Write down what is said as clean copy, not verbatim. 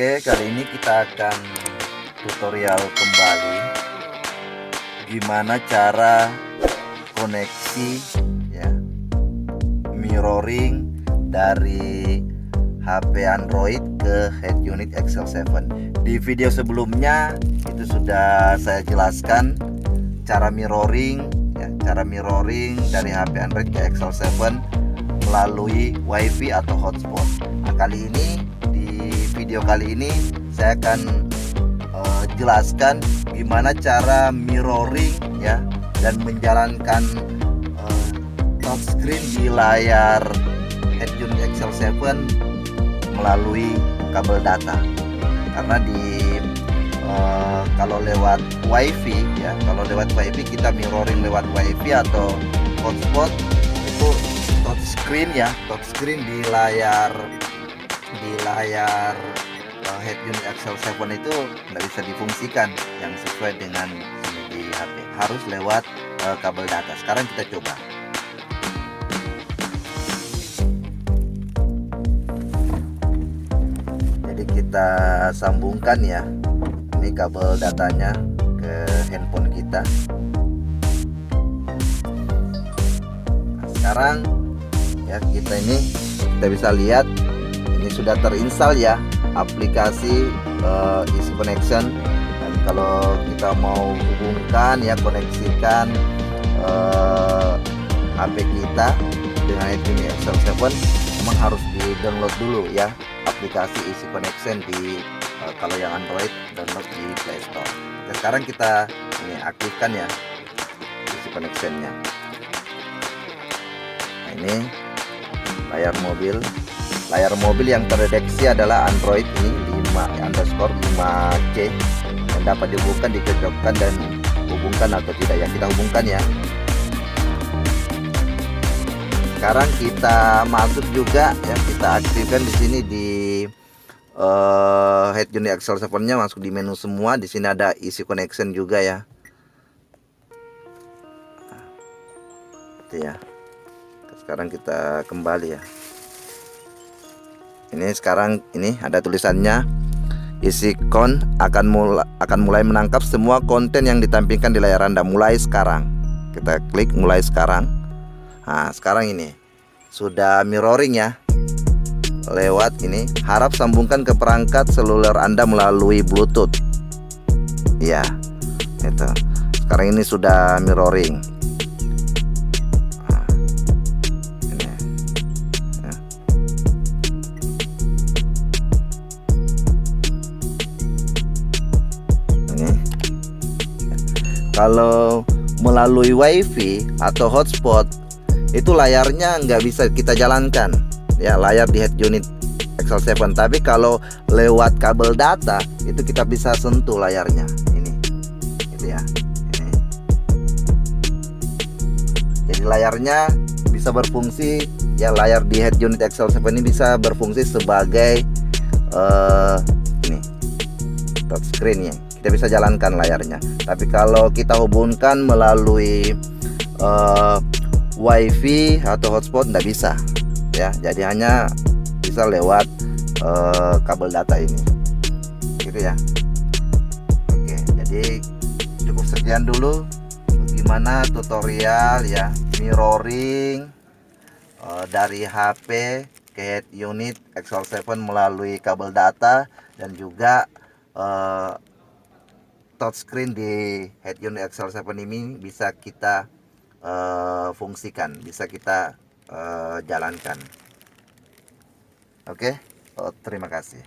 Oke, kali ini kita akan tutorial kembali gimana cara koneksi ya, mirroring dari HP Android ke head unit Excel 7. Di video sebelumnya itu sudah saya jelaskan cara mirroring ya, cara mirroring dari HP Android ke Excel 7 melalui WiFi atau hotspot. Nah, video kali ini saya akan jelaskan gimana cara mirroring ya dan menjalankan touchscreen di layar head unit Excel 7 melalui kabel data. Karena kalau lewat WiFi ya, kalau lewat WiFi kita mirroring lewat WiFi atau hotspot itu touchscreen ya, touchscreen di layar head unit Excel 7 itu nggak bisa difungsikan yang sesuai dengan di HP, harus lewat kabel data. Sekarang kita coba. Jadi kita sambungkan ya, ini kabel datanya ke handphone kita. Nah, sekarang ya kita bisa lihat ini sudah terinstall ya aplikasi Easy Connection. Dan kalau kita mau hubungkan ya, koneksikan HP kita dengan ini Excel 7, memang harus di download dulu ya aplikasi Easy Connection di kalau yang Android download di Play Store. Oke, sekarang kita ini aktifkan ya Easy Connection-nya. Nah, ini layar mobil yang terdeteksi adalah Android ini 5_5C yang dapat dihubungkan, dicocokkan dan hubungkan atau tidak, yang kita hubungkan ya. Sekarang kita masuk juga ya, kita aktifkan di sini di head unit Excel 7-nya, masuk di menu semua. Di sini ada Easy Connection juga ya. Itu ya. Sekarang kita kembali ya. Ini sekarang ini ada tulisannya EasyCon akan mulai menangkap semua konten yang ditampilkan di layar Anda mulai sekarang. Kita klik mulai sekarang. Nah, sekarang ini sudah mirroring ya lewat ini. Harap sambungkan ke perangkat seluler Anda melalui Bluetooth. Ya, itu. Sekarang ini sudah mirroring. Kalau melalui WiFi atau hotspot itu layarnya nggak bisa kita jalankan ya, layar di head unit Excel 7. Tapi kalau lewat kabel data itu kita bisa sentuh layarnya ini, gitu ya. Ini. Jadi layarnya bisa berfungsi ya, layar di head unit Excel 7 ini bisa berfungsi sebagai ini touchscreen-nya. Kita bisa jalankan layarnya. Tapi kalau kita hubungkan melalui WiFi atau hotspot nggak bisa ya. Jadi hanya bisa lewat kabel data ini, gitu ya. Oke, jadi cukup sekian dulu gimana tutorial ya mirroring dari HP ke head unit Excel 7 melalui kabel data, dan juga touchscreen di head unit Excel 7 ini bisa kita fungsikan, bisa kita jalankan. Oke, terima kasih.